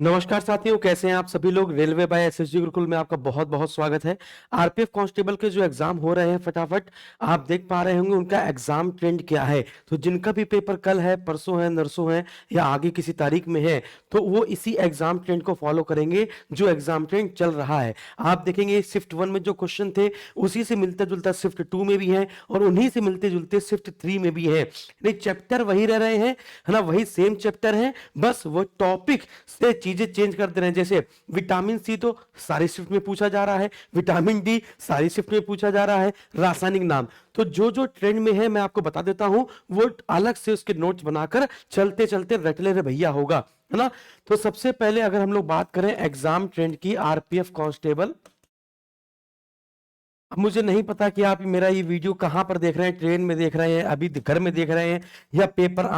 नमस्कार साथियों, कैसे हैं आप सभी लोग। रेलवे बाय एसएसजी गुरुकुल में आपका बहुत बहुत स्वागत है। आरपीएफ कांस्टेबल के जो एग्जाम हो रहे हैं, फटाफट आप देख पा रहे होंगे उनका एग्जाम ट्रेंड क्या है। तो जिनका भी पेपर कल है, परसों है, नरसों है या आगे किसी तारीख में है, तो वो इसी एग्जाम ट्रेंड को फॉलो करेंगे जो एग्जाम ट्रेंड चल रहा है। आप देखेंगे शिफ्ट 1 में जो क्वेश्चन थे उसी से मिलता जुलता शिफ्ट 2 में भी है और उन्हीं से मिलते जुलते शिफ्ट 3 में भी है। चैप्टर वही रह रहे हैं, है ना, वही सेम चैप्टर है, बस वो टॉपिक से चीजें चेंज करते रहे। जैसे विटामिन सी तो सारी शिफ्ट में पूछा जा रहा है, विटामिन डी सारी शिफ्ट में पूछा जा रहा है, रासायनिक नाम तो जो जो ट्रेंड में है मैं आपको बता देता हूं, वो अलग से उसके नोट्स बनाकर चलते चलते रट ले रे भैया होगा, है ना। तो सबसे पहले अगर हम लोग बात करें एग्जाम ट्रेंड की, आरपीएफ कांस्टेबल, अब मुझे नहीं पता कि आप मेरा ये वीडियो कहां पर देख रहे हैं, ट्रेन में देख रहे हैं, अभी घर में देख रहे हैं या पेपर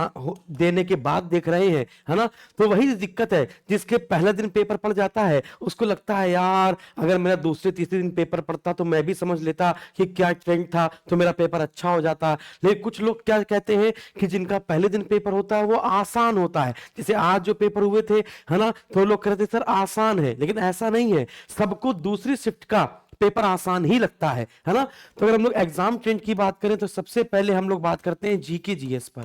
देने के बाद देख रहे हैं, है ना। तो वही दिक्कत है, जिसके पहले दिन पेपर पड़ जाता है उसको लगता है यार अगर मेरा दूसरे तीसरे दिन पेपर पड़ता तो मैं भी समझ लेता कि क्या ट्रेंड था तो मेरा पेपर अच्छा हो जाता। लेकिन कुछ लोग क्या कहते हैं कि जिनका पहले दिन पेपर होता है वो आसान होता है। जैसे आज जो पेपर हुए थे, है ना, तो लोग कहते सर आसान है, लेकिन ऐसा नहीं है। सबको दूसरी शिफ्ट का पेपर आसान ही लगता है ना। तो अगर हम लोग एग्जाम ट्रेंड की बात करें तो सबसे पहले हम लोग बात करते हैं जीके जीएस पर।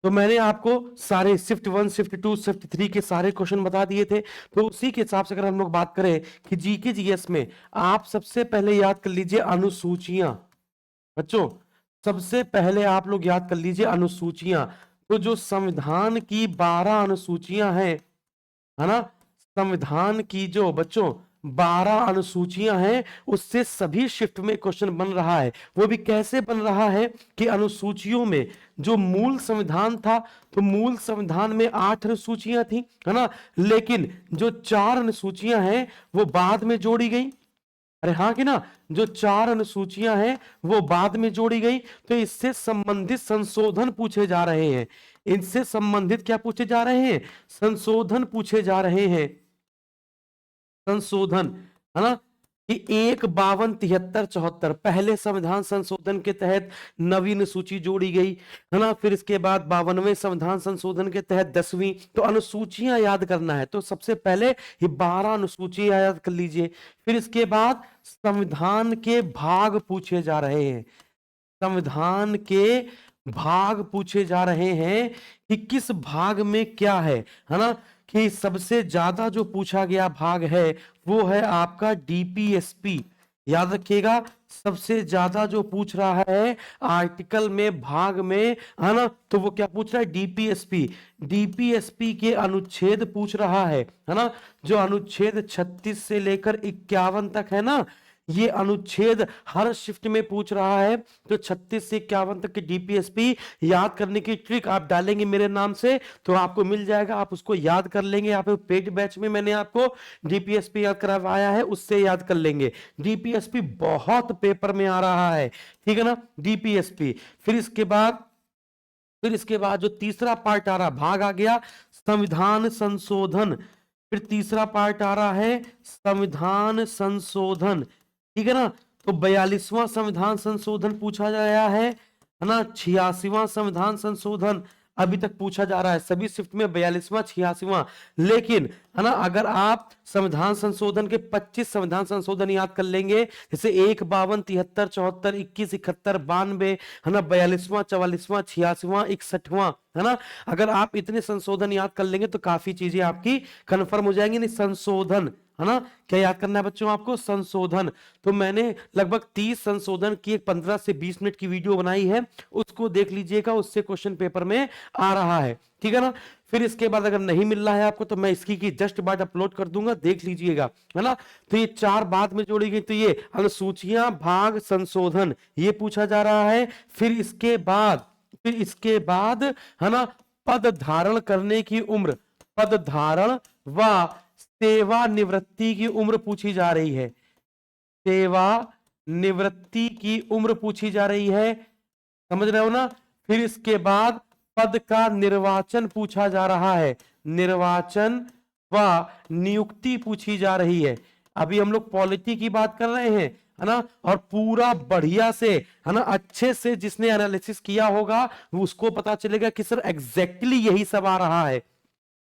तो मैंने आपको सारे शिफ्ट 1, शिफ्ट 2, शिफ्ट 3 के सारे क्वेश्चन बता दिए थे। तो उसी के हिसाब से अगर हम लोग बात करें कि जीके जीएस में आप सबसे पहले याद कर लीजिए अनुसूचियां। बच्चों सबसे पहले आप लोग याद कर लीजिए अनुसूचियां। तो जो संविधान की 12 अनुसूचियां हैं, है ना, संविधान की जो बच्चों 12 अनुसूचियां हैं उससे सभी शिफ्ट में क्वेश्चन बन रहा है। वो भी कैसे बन रहा है कि अनुसूचियों में जो मूल संविधान था, तो मूल संविधान में 8 अनुसूचियां थी, है ना, लेकिन जो 4 अनुसूचियां हैं वो बाद में जोड़ी गई। अरे हाँ कि ना, जो 4 अनुसूचियां हैं वो बाद में जोड़ी गई। तो इससे संबंधित संशोधन पूछे जा रहे हैं। इनसे संबंधित क्या पूछे जा रहे हैं? संशोधन पूछे जा रहे हैं। संशोधन, है ना, कि 1, 52, 73, 74 पहले संविधान संशोधन के तहत नवीन सूची जोड़ी गई, है ना। फिर इसके बाद 52वें संविधान संशोधन के तहत 10वीं। तो अनुसूचियां याद करना है तो सबसे पहले ये 12 अनुसूचियां याद कर लीजिए। फिर इसके बाद संविधान के भाग पूछे जा रहे हैं। संविधान के भाग पूछे जा रहे हैं कि किस भाग में क्या है ना। कि सबसे ज्यादा जो पूछा गया भाग है वो है आपका डीपीएसपी। याद रखिएगा, सबसे ज्यादा जो पूछ रहा है आर्टिकल में, भाग में, है ना, तो वो क्या पूछ रहा है? डीपीएसपी। डीपीएसपी के अनुच्छेद पूछ रहा है ना। जो अनुच्छेद 36 से लेकर 51 तक है ना, ये अनुच्छेद हर शिफ्ट में पूछ रहा है। तो 36 से 51 तक की डीपीएसपी याद करने की ट्रिक आप डालेंगे मेरे नाम से तो आपको मिल जाएगा, आप उसको याद कर लेंगे। आप पेड बैच में मैंने आपको डीपीएसपी याद करवाया है, उससे याद कर लेंगे। डीपीएसपी बहुत पेपर में आ रहा है, ठीक है ना, डीपीएसपी। फिर इसके बाद जो तीसरा पार्ट आ रहा, भाग आ गया संविधान संशोधन। फिर तीसरा पार्ट आ रहा है संविधान संशोधन, ठीक है ना। तो 42वां संविधान संशोधन पूछा गया है ना। 86वां संविधान संशोधन अभी तक पूछा जा रहा है, सभी शिफ्ट में 42वां 86वां। लेकिन, है ना, अगर आप संविधान संशोधन के 25 संविधान संशोधन याद कर लेंगे, जैसे 1, 52, 73, 74, 21, 71, 92, है ना, 42वां, 44वां, 86वां, 61वां, है ना, अगर आप इतने संशोधन याद कर लेंगे तो काफी चीजें आपकी कंफर्म हो जाएंगी। नहीं, संशोधन, है ना, क्या याद करना है बच्चों आपको? संशोधन। तो मैंने लगभग 30 संशोधन की एक 15 से 20 मिनट की वीडियो बनाई है, उसको देख लीजिएगा, उससे क्वेश्चन पेपर में आ रहा है, ठीक है ना। फिर इसके बाद अगर नहीं मिल रहा है आपको तो मैं इसकी की जस्ट बाद अपलोड कर दूंगा, देख लीजिएगा, है ना। तो ये 4 बाद में जोड़ी गई, तो ये अनुसूचियां, भाग, संशोधन, ये पूछा जा रहा है। फिर इसके बाद है ना, पद धारण करने की उम्र, पद धारण व सेवानिवृत्ति की उम्र पूछी जा रही है। सेवानिवृत्ति की उम्र पूछी जा रही है, समझ रहे हो ना। फिर इसके बाद पद का निर्वाचन पूछा जा रहा है, निर्वाचन व नियुक्ति पूछी जा रही है। अभी हम लोग पॉलिटी की बात कर रहे हैं, है ना, और पूरा बढ़िया से, है ना, अच्छे से जिसने एनालिसिस किया होगा वो उसको पता चलेगा कि सर एग्जैक्टली यही सब आ रहा है।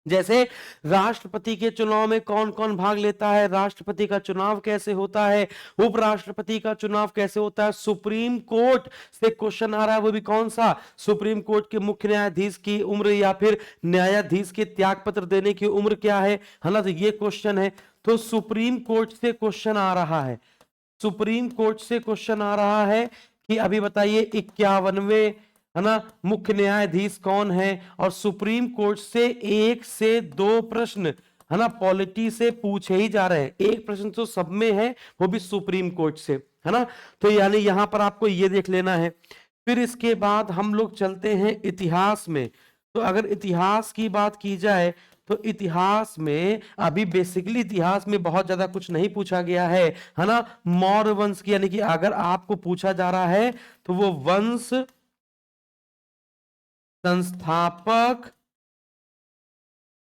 जैसे राष्ट्रपति के चुनाव में कौन कौन भाग लेता है, राष्ट्रपति का चुनाव कैसे होता है, उपराष्ट्रपति का चुनाव कैसे होता है, सुप्रीम कोर्ट से क्वेश्चन आ रहा है, वो भी कौन सा, सुप्रीम कोर्ट के मुख्य न्यायाधीश की उम्र या फिर न्यायाधीश के त्यागपत्र देने की उम्र क्या है ना, तो ये क्वेश्चन है। तो सुप्रीम कोर्ट से क्वेश्चन आ रहा है, सुप्रीम कोर्ट से क्वेश्चन आ रहा है कि अभी बताइए 51वें है ना मुख्य न्यायाधीश कौन है, और सुप्रीम कोर्ट से 1 से 2 प्रश्न है ना पॉलिटी से पूछे ही जा रहे हैं, एक प्रश्न तो सब में है, वो भी सुप्रीम कोर्ट से, है ना। तो यानी यहां पर आपको ये देख लेना है। फिर इसके बाद हम लोग चलते हैं इतिहास में। तो अगर इतिहास की बात की जाए तो इतिहास में अभी बेसिकली इतिहास में बहुत ज्यादा कुछ नहीं पूछा गया है ना। मौर्य वंश की, यानी कि अगर आपको पूछा जा रहा है तो वो वंश संस्थापक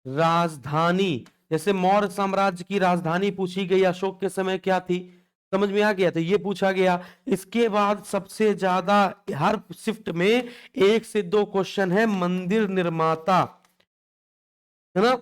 राजधानी, जैसे मौर्य साम्राज्य की राजधानी पूछी गई अशोक के समय क्या थी, समझ में आ गया, तो ये पूछा गया। इसके बाद सबसे ज्यादा हर शिफ्ट में 1 से 2 क्वेश्चन है मंदिर निर्माता, है ना,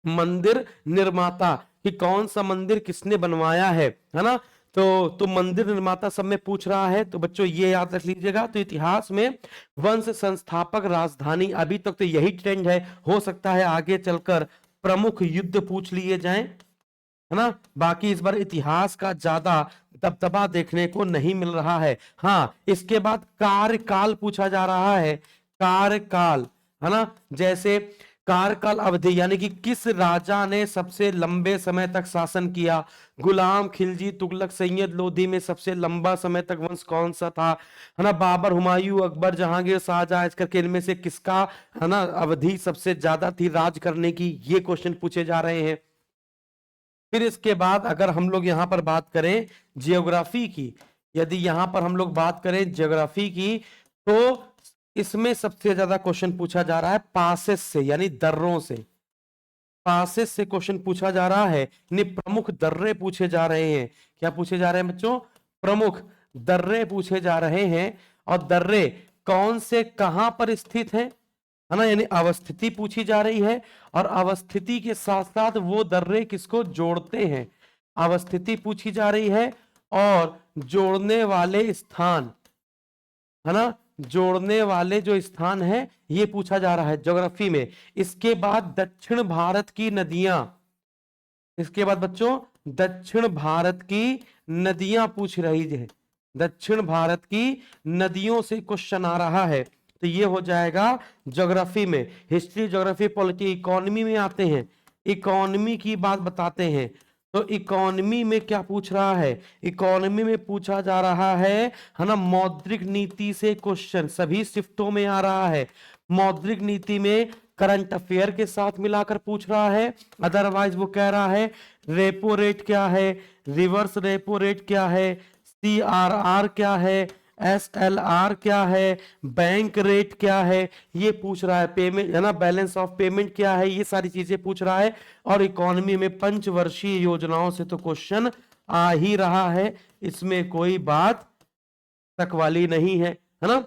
मंदिर निर्माता कि कौन सा मंदिर किसने बनवाया है ना। तो मंदिर निर्माता सब में पूछ रहा है, तो बच्चों ये याद रख लीजिएगा। तो इतिहास में वंश संस्थापक राजधानी, अभी तक तो यही ट्रेंड है, हो सकता है आगे चलकर प्रमुख युद्ध पूछ लिए जाएं, है ना। बाकी इस बार इतिहास का ज्यादा दबदबा देखने को नहीं मिल रहा है। हाँ, इसके बाद कार्यकाल पूछा जा रहा है, कार्यकाल, है ना, जैसे कार्यकाल अवधि, यानी कि किस राजा ने सबसे लंबे समय तक शासन किया, गुलाम खिलजी तुगलक सैयद लोधी में सबसे लंबा समय तक वंश कौन सा था, है ना, बाबर हुमायूं अकबर जहांगीर शाहजहां, इस करके इनमें से किसका है ना अवधि सबसे ज्यादा थी राज करने की, ये क्वेश्चन पूछे जा रहे हैं। फिर इसके बाद अगर हम लोग यहां पर बात करें जियोग्राफी की, यदि यहां पर हम लोग बात करें जियोग्राफी की, तो इसमें सबसे ज्यादा क्वेश्चन पूछा जा रहा है पासेस से, यानी दर्रों से, पासेस से क्वेश्चन पूछा जा रहा है, यानी प्रमुख दर्रे पूछे जा रहे हैं। क्या पूछे जा रहे हैं बच्चों, प्रमुख दर्रे पूछे जा रहे हैं। और दर्रे कौन से कहां पर स्थित है ना, यानी अवस्थिति पूछी जा रही है, और अवस्थिति के साथ साथ वो दर्रे किसको जोड़ते हैं, अवस्थिति पूछी जा रही है, और जोड़ने वाले स्थान, है ना, जोड़ने वाले जो स्थान है ये पूछा जा रहा है ज्योग्राफी में। इसके बाद दक्षिण भारत की नदियां, इसके बाद बच्चों दक्षिण भारत की नदियां पूछ रही है, दक्षिण भारत की नदियों से क्वेश्चन आ रहा है। तो ये हो जाएगा ज्योग्राफी में। हिस्ट्री, ज्योग्राफी, पॉलिटी, इकोनॉमी में आते हैं, इकोनॉमी की बात बताते हैं। तो इकोनॉमी में क्या पूछ रहा है, इकोनॉमी में पूछा जा रहा है ना, मौद्रिक नीति से क्वेश्चन सभी शिफ्टों में आ रहा है। मौद्रिक नीति में करंट अफेयर के साथ मिलाकर पूछ रहा है, अदरवाइज वो कह रहा है रेपो रेट क्या है, रिवर्स रेपो रेट क्या है, सीआरआर क्या है, एसएलआर क्या है, बैंक रेट क्या है, ये पूछ रहा है। पेमेंट, है ना, बैलेंस ऑफ पेमेंट क्या है, ये सारी चीजें पूछ रहा है। और इकोनॉमी में पंचवर्षीय योजनाओं से तो क्वेश्चन आ ही रहा है, इसमें कोई बात तक वाली नहीं है ना।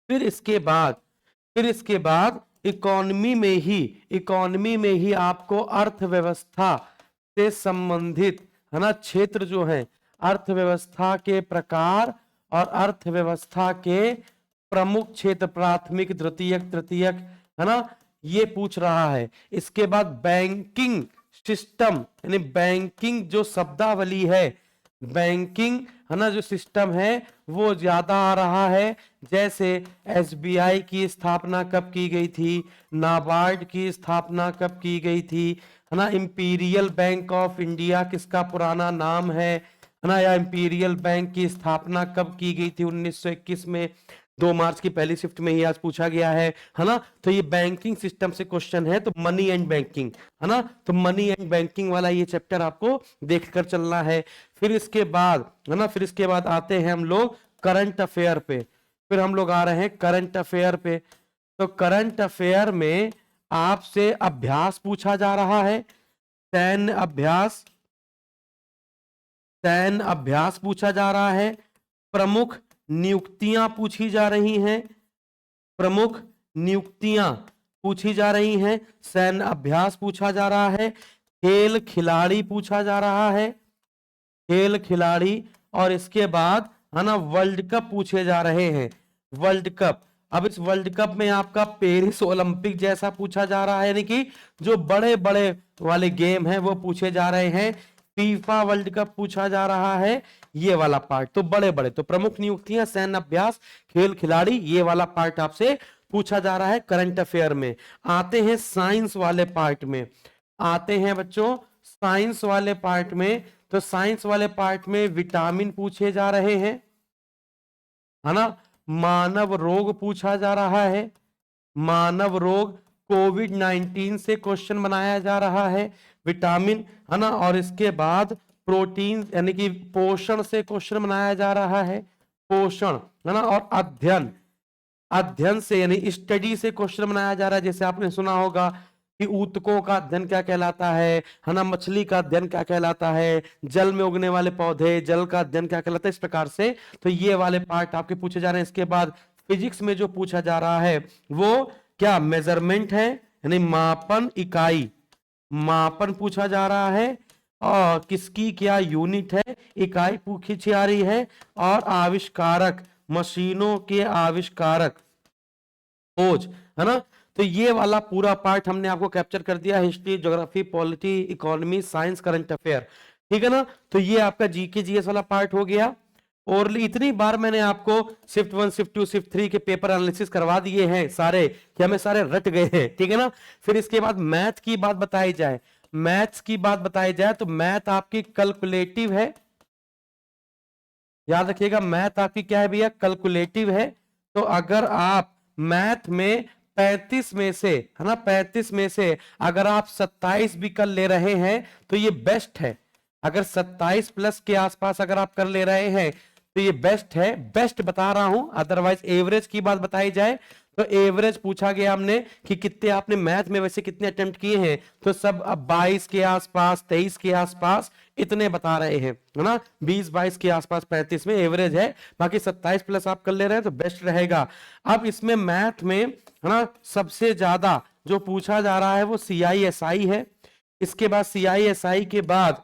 फिर इसके बाद, फिर इसके बाद इकोनॉमी में ही आपको अर्थव्यवस्था से संबंधित, है ना, क्षेत्र जो है, अर्थव्यवस्था के प्रकार और अर्थव्यवस्था के प्रमुख क्षेत्र, प्राथमिक, द्वितीयक, तृतीयक, है ना, ये पूछ रहा है। इसके बाद बैंकिंग सिस्टम, यानी बैंकिंग जो शब्दावली है, बैंकिंग, है ना, जो सिस्टम है वो ज्यादा आ रहा है। जैसे एसबीआई की स्थापना कब की गई थी, नाबार्ड की स्थापना कब की गई थी, है ना, इंपीरियल बैंक ऑफ इंडिया किसका पुराना नाम है ना, या इंपीरियल बैंक की स्थापना कब की गई थी 1921 में, 2 मार्च की पहली शिफ्ट में ही आज पूछा गया है ना। तो ये बैंकिंग सिस्टम से क्वेश्चन है, तो मनी एंड बैंकिंग, है ना, तो मनी एंड बैंकिंग वाला ये चैप्टर आपको देखकर चलना है। फिर इसके बाद, है ना, फिर इसके बाद आते हैं हम लोग करंट अफेयर पे। फिर हम लोग आ रहे हैं करंट अफेयर पे। तो करंट अफेयर में आपसे अभ्यास पूछा जा रहा है, सैन्य अभ्यास, सैन्य अभ्यास पूछा जा रहा है, प्रमुख नियुक्तियां पूछी जा रही हैं, प्रमुख नियुक्तियां, पूछी जा रही हैं, सैन्य अभ्यास पूछा जा रहा है, खेल खिलाड़ी पूछा जा रहा है, खेल खिलाड़ी, और इसके बाद है ना वर्ल्ड कप पूछे जा रहे हैं, वर्ल्ड कप। अब इस वर्ल्ड कप में आपका पेरिस ओलंपिक जैसा पूछा जा रहा है, यानी कि जो बड़े बड़े वाले गेम हैं वो पूछे जा रहे हैं, फीफा वर्ल्ड कप पूछा जा रहा है, ये वाला पार्ट। तो बड़े बड़े तो प्रमुख नियुक्तियां, सैन्य अभ्यास, खेल खिलाड़ी, ये वाला पार्ट आपसे पूछा जा रहा है करंट अफेयर में। आते हैं साइंस वाले पार्ट में, आते हैं बच्चों साइंस वाले पार्ट में। तो साइंस वाले पार्ट में विटामिन पूछे जा रहे हैं, है ना, मानव रोग पूछा जा रहा है, मानव रोग, कोविड-19 से क्वेश्चन बनाया जा रहा है, विटामिन, है ना, और इसके बाद प्रोटीन यानी कि पोषण से क्वेश्चन बनाया जा रहा है, पोषण, है ना, और अध्ययन, अध्ययन से यानी स्टडी से क्वेश्चन बनाया जा रहा है। जैसे आपने सुना होगा कि ऊतकों का अध्ययन क्या कहलाता है ना, मछली का अध्ययन क्या कहलाता है, जल में उगने वाले पौधे, जल का अध्ययन क्या कहलाता है, इस प्रकार से। तो ये वाले पार्ट आपके पूछे जा रहे हैं। इसके बाद फिजिक्स में जो पूछा जा रहा है वो क्या, मेजरमेंट है, यानी मापन इकाई, मापन पूछा जा रहा है, और किसकी क्या यूनिट है, इकाई पूछी जा रही है, और आविष्कारक, मशीनों के आविष्कारक, खोज, है ना। तो ये वाला पूरा पार्ट हमने आपको कैप्चर कर दिया, history, geography, polity, economy, science, current affair, ठीक है ना। तो ये आपका जीके जीएस वाला पार्ट हो गया। और इतनी बार मैंने आपको शिफ्ट 1, शिफ्ट 2, शिफ्ट 3 के पेपर एनालिसिस करवा दिए हैं सारे, कि हमें सारे रट गए हैं, ठीक है ना। फिर इसके बाद मैथ की बात बताई जाए, मैथ्स की बात बताई जाए तो मैथ आपकी कैलकुलेटिव है, याद रखिएगा, मैथ आपकी क्या है भैया, कैलकुलेटिव है। तो अगर आप मैथ में 35 में से, है ना, 35 में से अगर आप 27 भी कर ले रहे हैं तो ये बेस्ट है। अगर 27 प्लस के आसपास अगर आप कर ले रहे हैं तो ये बेस्ट है, बेस्ट बता रहा हूं। अदरवाइज एवरेज की बात बताई जाए तो एवरेज पूछा गया हमने कि कितने आपने मैथ में वैसे कितने अटेम्प्ट किए हैं, तो सब अब 22 के आसपास, 23 के आसपास इतने बता रहे हैं, है ना, 20-22 के आसपास, 35 में एवरेज है। बाकी 27 प्लस आप कर ले रहे हैं तो बेस्ट रहेगा। अब इसमें मैथ में, है ना, सबसे ज्यादा जो पूछा जा रहा है वो CISI है। इसके बाद CISI के बाद,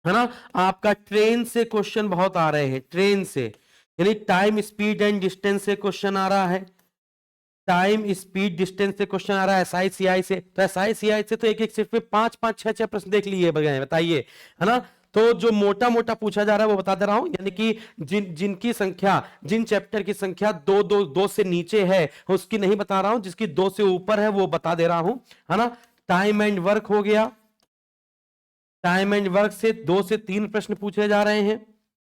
है ना, आपका ट्रेन से क्वेश्चन बहुत आ रहे हैं, ट्रेन से, यानी टाइम स्पीड एंड डिस्टेंस से क्वेश्चन आ रहा है, टाइम स्पीड डिस्टेंस से क्वेश्चन आ रहा है, SICI से। तो SICI से तो एक एक सिर्फ 5-5, 6-6 प्रश्न देख लिए बताइए, है ना। तो जो मोटा मोटा पूछा जा रहा है वो बता दे रहा हूं, यानी कि जिनकी संख्या, जिन चैप्टर की संख्या 2 से नीचे है उसकी नहीं बता रहा हूं, जिसकी 2 से ऊपर है वो बता दे रहा हूं, है ना। टाइम एंड वर्क हो गया, टाइम एंड वर्क से 2 से 3 प्रश्न पूछे जा रहे हैं,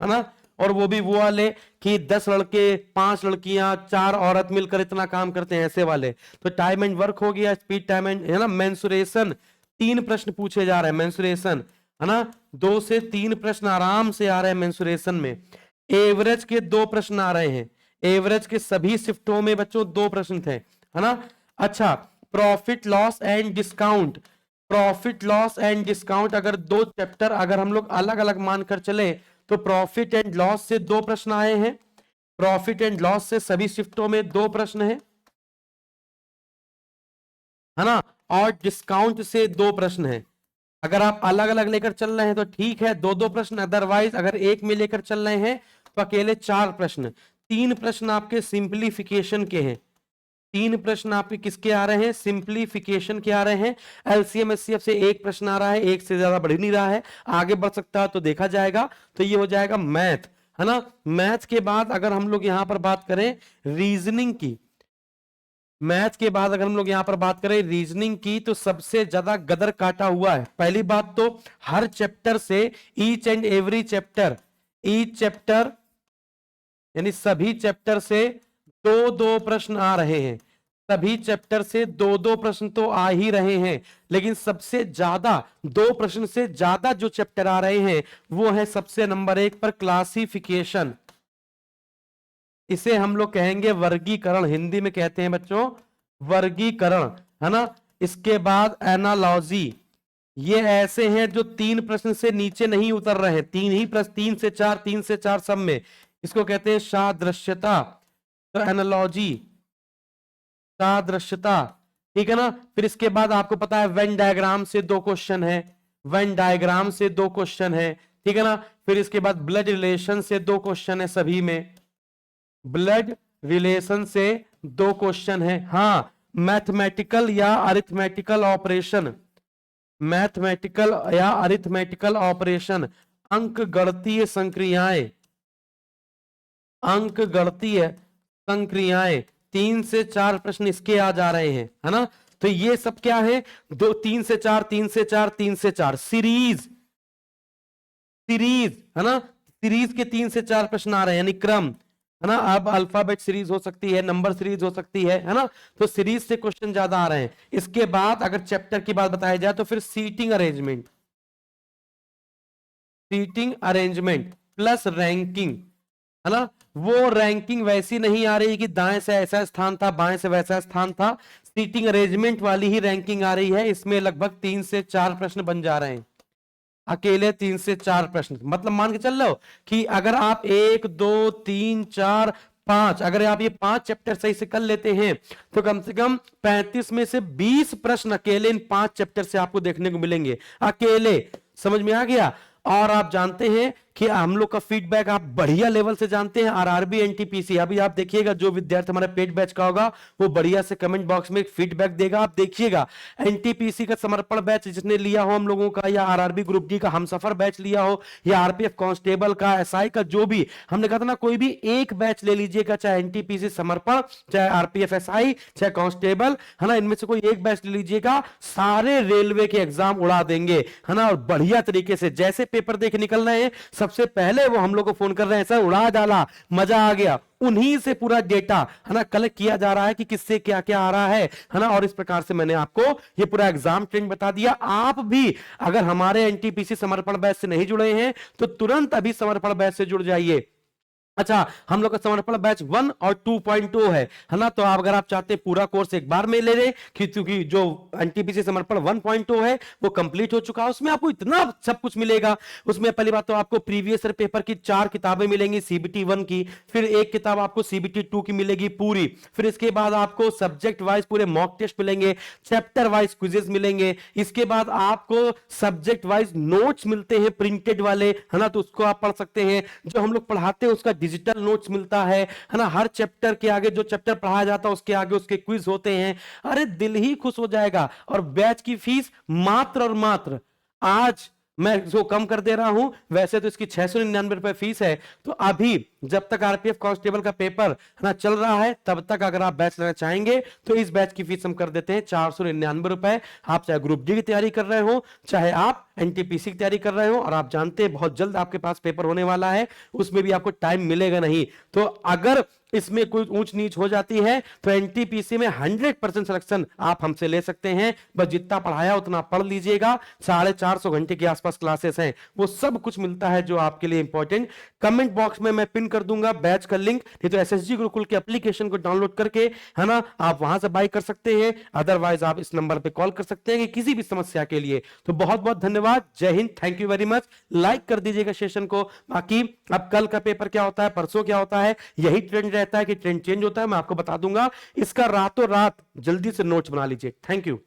है ना, और वो भी वो वाले कि 10 लड़के, 5 लड़कियां, 4 औरत मिलकर इतना काम करते हैं, ऐसे वाले। तो टाइम एंड वर्क हो गया, स्पीड, टाइम एंड, है ना, मेंसुरेशन, 3 प्रश्न पूछे जा रहे हैं, मेंसुरेशन, है ना, 2 से 3 प्रश्न आराम से आ रहे हैं मेंसुरेशन में। एवरेज के 2 प्रश्न आ रहे हैं, एवरेज के सभी शिफ्टों में बच्चों 2 प्रश्न थे, है ना। अच्छा, profit loss and discount, profit loss and discount, अगर 2 चैप्टर अगर हम लोग अलग अलग मानकर चले तो प्रॉफिट एंड लॉस से 2 प्रश्न आए हैं, प्रॉफिट एंड लॉस से सभी शिफ्टों में 2 प्रश्न हैं, है ना, और डिस्काउंट से 2 प्रश्न हैं। अगर आप अलग अलग लेकर चल रहे हैं तो ठीक है, 2-2 प्रश्न, अदरवाइज अगर एक में लेकर चल रहे हैं तो अकेले 4 प्रश्न। 3 प्रश्न आपके सिंप्लीफिकेशन के हैं, 3 प्रश्न आपके किसके आ रहे हैं, सिंप्लीफिकेशन के आ रहे हैं। LCM SCF से 1 प्रश्न आ रहा है, एक से ज्यादा बढ़ नहीं रहा है, आगे बढ़ सकता है तो देखा जाएगा। तो ये हो जाएगा मैथ, है ना। मैथ के बाद अगर हम लोग यहां पर बात करें रीजनिंग की, मैथ के बाद अगर हम लोग यहां पर बात करें रीजनिंग की, तो सबसे ज्यादा गदर काटा हुआ है। पहली बात तो हर चैप्टर से, each and every chapter, each chapter यानी सभी चैप्टर से 2-2 प्रश्न आ रहे हैं, सभी चैप्टर से 2-2 प्रश्न तो आ ही रहे हैं। लेकिन सबसे ज्यादा 2 प्रश्न से ज्यादा जो चैप्टर आ रहे हैं वो है सबसे नंबर 1 पर क्लासिफिकेशन, इसे हम लोग कहेंगे वर्गीकरण, हिंदी में कहते हैं बच्चों वर्गीकरण, है ना। इसके बाद एनालॉजी, ये ऐसे हैं जो 3 प्रश्न से नीचे नहीं उतर रहे हैं, 3 ही प्रश्न, 3 से 4, 3 से 4 सब में, इसको कहते हैं सादृश्यता। तो एनालॉजी, सादृश्यता, ठीक है ना। फिर इसके बाद आपको पता है वेन डायग्राम से 2 क्वेश्चन है, वेन डायग्राम से 2 क्वेश्चन है, ठीक है ना। फिर इसके बाद ब्लड रिलेशन से 2 क्वेश्चन है, सभी में ब्लड रिलेशन से 2 क्वेश्चन है। हाँ, मैथमेटिकल या अरिथमेटिकल ऑपरेशन, मैथमेटिकल या अरिथमेटिकल ऑपरेशन, अंक गणितीय संक्रियाएं, अंक गणितीय संक्रियाएं, 3 से 4 प्रश्न इसके आ जा रहे हैं, है ना। तो ये सब क्या है, 3 से 4, 3 से 4, 3 से 4 सीरीज, सीरीज है ना, सीरीज के 3 से 4 प्रश्न आ रहे हैं, यानी क्रम, है ना। अब अल्फाबेट सीरीज हो सकती है, नंबर सीरीज हो सकती है ना। तो सीरीज से क्वेश्चन ज्यादा आ रहे हैं। इसके बाद अगर चैप्टर की बात बताई जाए तो फिर seating arrangement, seating arrangement plus ranking, है ना। वो रैंकिंग वैसी नहीं आ रही कि दाएं से ऐसा स्थान था, बाएं से वैसा स्थान था, सीटिंग अरेंजमेंट वाली ही रैंकिंग आ रही है। इसमें लगभग 3 से 4 प्रश्न बन जा रहे हैं, अकेले 3 से 4 प्रश्न। मतलब मान के चल रहे हो कि अगर आप 1 2 3 4 5, अगर आप ये 5 चैप्टर सही से कर लेते हैं तो कम से कम 35 में से 20 प्रश्न अकेले इन 5 चैप्टर से आपको देखने को मिलेंगे, अकेले। समझ में आ गया। और आप जानते हैं कि हम लोग का फीडबैक आप बढ़िया लेवल से जानते हैं, आरआरबी एनटीपीसी। अभी आप देखिएगा जो विद्यार्थी हमारे पेड बैच का होगा वो बढ़िया से कमेंट बॉक्स में फीडबैक देगा। आप देखिएगा एनटीपीसी का समर्पण बैच जिसने लिया हो हम लोगों का, या आरआरबी ग्रुप डी का हमसफर बैच लिया हो, या आरपीएफ कांस्टेबल का, एसआई का, जो भी हमने कहा था ना, कोई भी एक बैच ले लीजिएगा, चाहे एनटीपीसी समर्पण, चाहे आरपीएफ एसआई, चाहे कांस्टेबल, है ना, इनमें से कोई एक बैच ले लीजिएगा, सारे रेलवे के एग्जाम उड़ा देंगे, है ना। और बढ़िया तरीके से जैसे पेपर देख निकल रहे हैं, सबसे पहले वो हम लोग को फोन कर रहे हैं, सर उड़ा डाला, मजा आ गया। उन्हीं से पूरा डेटा, है ना, कलेक्ट किया जा रहा है कि किससे क्या क्या आ रहा है ना। और इस प्रकार से मैंने आपको ये पूरा एग्जाम ट्रेंड बता दिया। आप भी अगर हमारे एनटीपीसी समर्पण बैच से नहीं जुड़े हैं तो तुरंत अभी समर्पण बैच से जुड़ जाइए। अच्छा, हम लोग का समर्पण बैच 1 और 2.0 है ना। तो आप अगर आप चाहते हैं पूरा कोर्स एक बार में ले लें, क्योंकि जो एनटीपीसी समर्पण 1.0 है वो कंप्लीट हो चुका है, उसमें आपको इतना सब कुछ मिलेगा। उसमें पहली बात तो आपको प्रीवियस ईयर पेपर की 4 किताबें मिलेंगी सीबीटी 1 की, फिर एक किताब आपको सीबीटी 2 की मिलेगी पूरी, फिर इसके बाद आपको सब्जेक्ट वाइज पूरे मॉक टेस्ट मिलेंगे, चैप्टर वाइज क्विजेस मिलेंगे, इसके बाद आपको सब्जेक्ट वाइज नोट्स मिलते हैं प्रिंटेड वाले, है ना, तो उसको आप पढ़ सकते हैं। जो हम लोग पढ़ाते हैं उसका डिजिटल नोट्स मिलता है ना। हर चैप्टर के आगे जो चैप्टर पढ़ाया जाता है उसके आगे उसके क्विज होते हैं। अरे दिल ही खुश हो जाएगा। और बैच की फीस मात्र और मात्र, आज मैं इसको कम कर दे रहा हूं, वैसे तो इसकी 699 रुपए फीस है। तो अभी जब तक आरपीएफ कांस्टेबल का पेपर ना चल रहा है तब तक अगर आप बैच लेना चाहेंगे तो इस बैच की फीस हम कर देते हैं 499 रुपए। आप चाहे ग्रुप डी की तैयारी कर रहे हो, चाहे आप एनटीपीसी की तैयारी कर रहे हो, और आप जानते हैं बहुत जल्द आपके पास पेपर होने वाला है, उसमें भी आपको टाइम मिलेगा नहीं। तो अगर इसमें कोई ऊंच नीच हो जाती है तो एनटीपीसी में 100% सिलेक्शन आप हमसे ले सकते हैं। बस जितना पढ़ाया उतना पढ़ लीजिएगा। 450 घंटे के आसपास क्लासेस हैं, वो सब कुछ मिलता है जो आपके लिए इंपॉर्टेंट। कमेंट बॉक्स में मैं पिन कर दूंगा बैच का लिंक, नहीं तो एसएसजी गुरुकुल के एप्लीकेशन को डाउनलोड करके, है ना, आप वहां से बाय कर सकते हैं। अदरवाइज आप इस नंबर पे कॉल कर सकते हैं कि किसी भी समस्या के लिए। तो बहुत बहुत धन्यवाद, जय Hind, thank you very much. Like कर दीजिएगा सेशन को। बाकी अब कल का पेपर क्या होता है, परसों क्या होता है, यही ट्रेंड रहता है कि ट्रेंड चेंज होता है, मैं आपको बता दूंगा। इसका रातों रात जल्दी से नोट्स बना लीजिए। Thank you.